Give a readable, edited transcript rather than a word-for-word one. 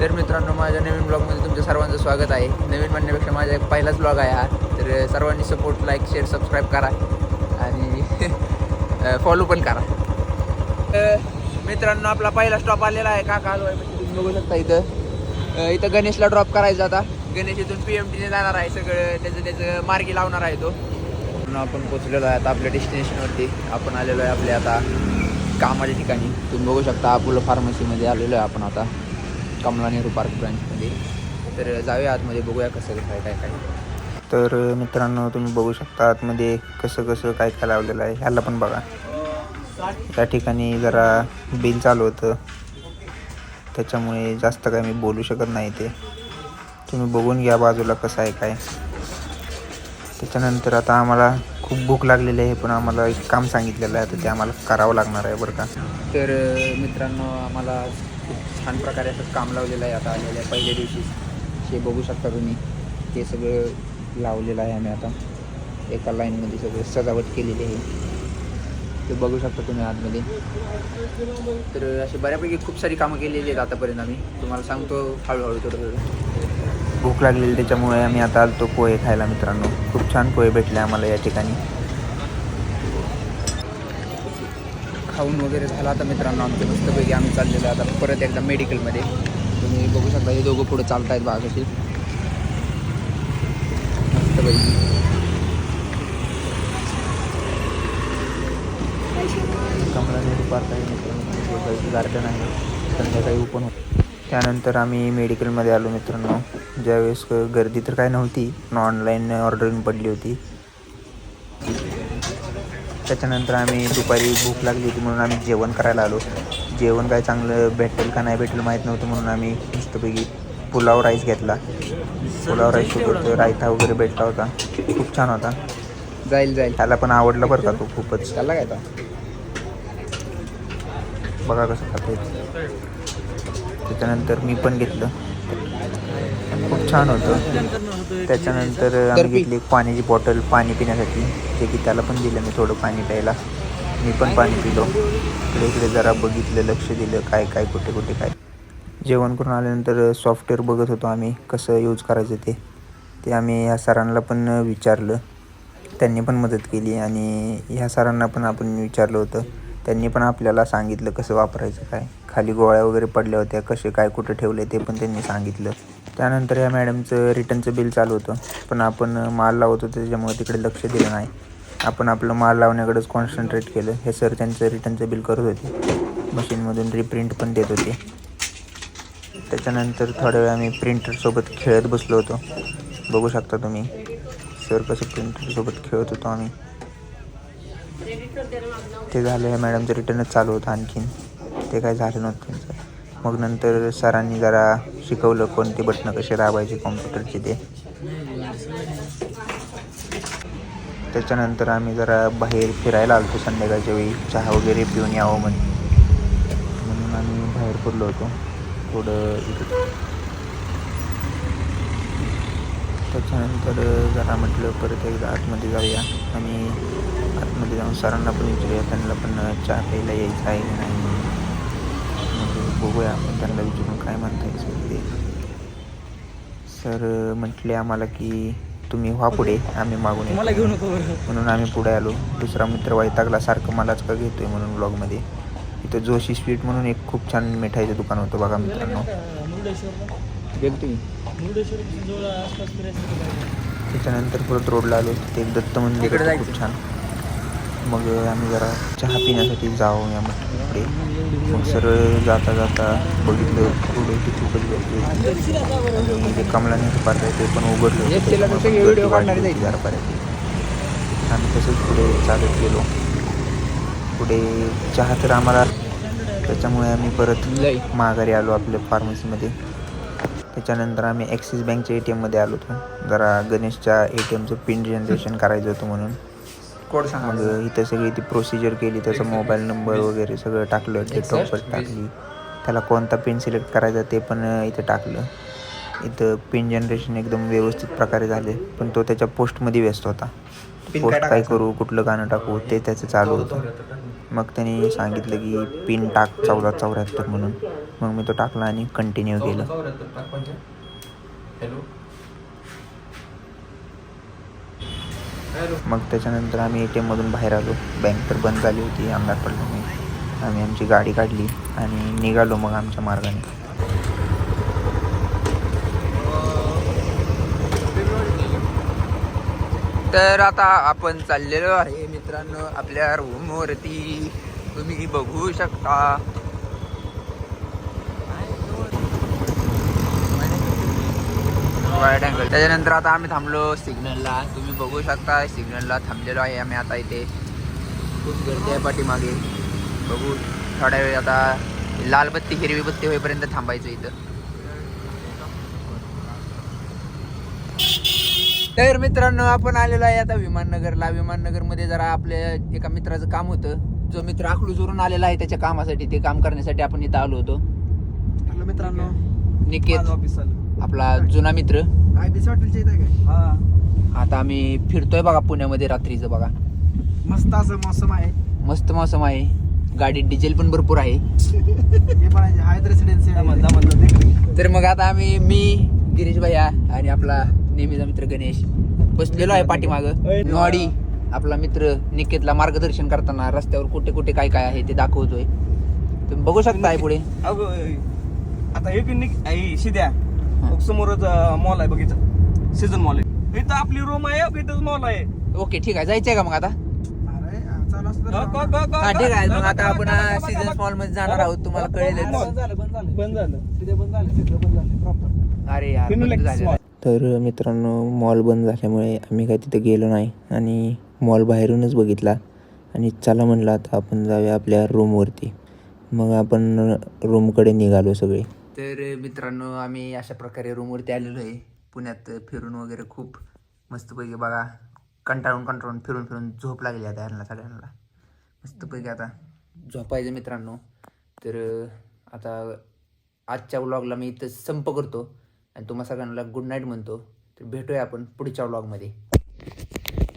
तर मित्रांनो, माझ्या नवीन ब्लॉगमध्ये तुमच्या सर्वांचं स्वागत आहे. नवीन म्हणण्यापेक्षा माझा एक पहिलाच ब्लॉग आहे हा. तर सर्वांनी सपोर्ट, लाईक, शेअर, सबस्क्राईब करा आणि फॉलो पण करा. मित्रांनो, आपला पहिला स्टॉप आलेला आहे. काका आलो आहे म्हणजे तुम्ही बघू शकता. इथं गणेशला ड्रॉप करायचा आता. गणेश इथून PMTने जाणार आहे. सगळं त्याचं मार्गी लावणार आहे तो. आपण पोचलेलो आहे आता आपल्या डेस्टिनेशनवरती. आपण आलेलो आहे आपल्या आता कामाच्या ठिकाणी. तुम्ही बघू शकता अपोलो फार्मसीमध्ये आलेलो आहे आपण आता, कमला नेहरू पार्क ब्रांचमध्ये. तर जाऊया आतमध्ये, बघूया कसं काय. तर मित्रांनो, तुम्ही बघू शकता आतमध्ये कसं काय लावलेलं आहे. ह्याला पण बघा. त्या ठिकाणी जरा बिल चालू होतं, त्याच्यामुळे जास्त काय मी बोलू शकत नाही. ते तुम्ही बघून घ्या बाजूला कसं आहे काय. त्याच्यानंतर आता आम्हाला खूप भूक लागलेली आहे, पण आम्हाला एक काम सांगितलेलं आहे, तर ते आम्हाला करावं लागणार आहे बरं का. तर मित्रांनो, आम्हाला खूप छान प्रकारे असं काम लावलेलं आहे आता आलेल्या पहिल्या दिवशी. हे बघू शकता तुम्ही, ते सगळं लावलेलं आहे आम्ही आता एका लाईनमध्ये सगळं सजावट केलेली आहे. ते बघू शकता तुम्ही आतमध्ये. तर असे बऱ्यापैकी खूप सारी कामं केलेली आहेत आतापर्यंत. आम्ही तुम्हाला सांगतो हळूहळू थोडं. भूक लागलेली त्याच्यामुळे आम्ही आता आलतो पोहे खायला. मित्रांनो, खूप छान पोहे भेटले आम्हाला या ठिकाणी. खाऊन वगैरे झाला आता मित्रांनो आमच्या मस्तपैकी. आम्ही चाललेलो आता परत एकदा मेडिकलमध्ये. तुम्ही बघू शकता हे दोघं पुढे चालत आहेत बघा कशी मस्तपैकी. कमला नेहरू पार्क आहे मित्रांनो, गार्डन आहे, संध्याकाळी ओपन होतं. त्यानंतर आम्ही मेडिकलमध्ये आलो मित्रांनो. ज्यावेळेस गर्दी तर काय नव्हती, पण ऑनलाईन ऑर्डरिंग पडली होती. त्याच्यानंतर आम्ही दुपारी भूक लागली होती म्हणून आम्ही जेवण करायला आलो. जेवण काय चांगलं भेटेल का नाही भेटेल माहीत नव्हतं, म्हणून आम्ही मस्तपैकी पुलाव राईस घेतला. पुलाव राईससोबत रायता वगैरे भेटला होता, खूप छान होता. जाईल त्याला पण आवडलं बरं का तो खूपच. त्याला काय आता बघा कसं खातं. त्याच्यानंतर मी पण घेतलं, खूप छान होतं. त्याच्यानंतर आम्ही घेतली एक पाण्याची बॉटल पाणी पिण्यासाठी, जे की त्याला पण दिलं मी थोडं पाणी प्यायला. मी पण पाणी पिलो. इकडे जरा बघितलं, लक्ष दिलं काय कुठे काय. जेवण करून आल्यानंतर सॉफ्टवेअर बघत होतो आम्ही कसं यूज करायचं ते आम्ही ह्या सरांना पण विचारलं. त्यांनी पण मदत केली आणि ह्या सरांना पण आपण विचारलं होतं. त्यांनी पण आपल्याला सांगितलं कसं वापरायचं काय. खाली गोळ्या वगैरे पडल्या होत्या, कसे काय कुठं ठेवले ते पण त्यांनी सांगितलं. त्यानंतर या मॅडमचं रिटर्नचं बिल चालू होतं, पण आपण माल लावत होतो त्याच्यामुळे तिकडे लक्ष दिलं नाही. आपण आपलं माल लावण्याकडेच कॉन्सन्ट्रेट केलं. हे सर त्यांचं रिटर्नचं बिल करत होते, मशीनमधून रिप्रिंट पण देत होते. त्याच्यानंतर थोड्या वेळ आम्ही प्रिंटरसोबत खेळत बसलो होतो. बघू शकता तुम्ही सर कसं प्रिंटरसोबत खेळत होतो आम्ही. ते झालं, या मॅडमचं रिटर्नच चालू होतं आणखीन, ते काय झालं नव्हतं त्यांचं. मग नंतर सरांनी जरा शिकवलं कोणते बटणं कसे दाबायचे कॉम्प्युटरचे ते. त्याच्यानंतर आम्ही जरा बाहेर फिरायला आलो होतो संध्याकाळच्या वेळी, चहा वगैरे पिऊन यावं म्हणून आम्ही बाहेर पडलो होतो थोडं इकडे. त्याच्यानंतर जरा म्हटलं परत एकदा आतमध्ये जाऊया आणि आतमध्ये जाऊन सरांना पण विचारूया, त्यांना पण चहा प्यायला यायचं आहे की नाही. मग बघूया आपण त्यांना विचारून काय म्हणता यायचं ते. सर म्हटले आम्हाला की तुम्ही व्हा पुढे, आम्ही मागून मला घेऊ नको, म्हणून आम्ही पुढे आलो. दुसरा मित्र वैतागला सारखं मलाच का घेतोय म्हणून ब्लॉगमध्ये. इथं जोशी स्वीट म्हणून एक खूप छान मिठाईचं दुकान होतं बघा मित्रांनो. त्याच्यानंतर परत रोडला आलो, तिथे एक दत्त मंदिर होतं खूप छान. मग आम्ही जरा चहा पिण्यासाठी जाऊया म्हटलं पुढे. मग सरळ जाता बघितलं पुढे की खूपच गर्दी होती आणि जे कमला नेहरू पार्क आहे ते पण उघडलं होतं जरा बऱ्यापैकी. आम्ही तसंच पुढे चालत गेलो. पुढे चहा तर आम्हाला, त्याच्यामुळे आम्ही परत माघारी आलो आपल्या फार्मसीमध्ये. त्याच्यानंतर आम्ही ॲक्सिस बँकच्या ATMमध्ये आलो होतो. जरा गणेशच्या ATMचं पिन जनरेशन करायचं होतं म्हणून. मग इथं सगळी ती प्रोसिजर केली, त्याचा मोबाईल नंबर वगैरे सगळं टाकलं, डेट ऑफ बर्थ टाकली, त्याला कोणता पिन सिलेक्ट करायचा ते पण इथं टाकलं. इथं पिन जनरेशन एकदम व्यवस्थित प्रकारे झाले, पण तो त्याच्या पोस्टमध्ये व्यस्त होता. पोस्ट काय करू, कुठलं गाणं टाकू ते त्याचं चालू होतं. मग त्यांनी सांगितलं की पिन टाक 1474 म्हणून. मग मी तो टाकला आणि कंटिन्यू केलं. मग त्याच्यानंतर आम्ही ATM मधून बाहेर आलो. बँक तर बंद झाली होती, अंधार पडल्यामुळे. आम्ही आमची गाडी काढली आणि निघालो मग आमच्या मार्गाने. तर आता आपण चाललेलो आहे मित्रांनो आपल्या रूमवरती. तुम्ही बघू शकता. वाईट अँगल. त्याच्यानंतर आता आम्ही थांबलो सिग्नलला. तुम्ही बघू शकता सिग्नलला थांबलेलो आहे आम्ही आता इथे. खूप गर्दी आहे पाठीमागे. बघू थोड्या वेळ आता लाल बत्ती हिरवी बत्ती होईपर्यंत थांबायचं इथं. तर मित्रांनो आपण आलेलो आहे आता विमाननगरला. विमाननगरमध्ये जरा आपल्या एका मित्राचं काम होतं. जो मित्र अकलूजवरून आलेला आहे त्याच्या कामासाठी, ते काम करण्यासाठी आपण इथं आलो होतो. हॅलो मित्रांनो, निकेत ऑफिस आपला जुना मित्र. IBC हॉटेलच्या इथे काय? आता आम्ही फिरतोय बघा पुण्यामध्ये रात्रीचं बघा. मस्त असं मौसम आहे. मस्त मौसम आहे. गाडीत डिझेल पण भरपूर आहे. हे पण आहेत रेसिडेन्सी. तर मग आता आम्ही मी गिरीश भैया आणि आपला नेहमीचा मित्र गणेश बसलेलो आहे पाठीमागं. नॉडी आपला मित्र निकेतला मार्गदर्शन करताना रस्त्यावर कुठे कुठे काय काय आहे ते दाखवतोय. तुम्ही बघू शकता आहे पुढे. आता हे शिद्या समोरच मॉल आहे बघितलं, सीझन मॉल आहे. इथं आपली रूम आहे, इथं मॉल आहे. ओके ठीक आहे, जायचंय का मग आता? चालू हा ठीक आहे. मग आता आपण सीझन मॉल मध्ये जाणार आहोत. तुम्हाला कळेल. बंद झालं प्रॉपर. अरे यार बंद झालेलं आहे. तर मित्रांनो मॉल बंद झाल्यामुळे आम्ही काय तिथे गेलो नाही आणि मॉल बाहेरूनच बघितला आणि चला म्हणलं आता आपण जाऊया आपल्या रूमवरती. मग आपण रूमकडे निघालो सगळे. तर मित्रांनो आम्ही अशा प्रकारे रूमवरती आलेलो आहे. पुण्यात फिरून वगैरे खूप मस्तपैकी बघा. कंटाळून फिरून झोप लागली आता यांना सगळ्यांना. मस्तपैकी आता झोपायचं मित्रांनो. तर आता आजच्या व्लॉगला मी इथं संप करतो आणि तुम्हा सगळ्यांना गुड नाईट म्हणतो. तर भेटूया आपण पुढच्या व्लॉगमध्ये.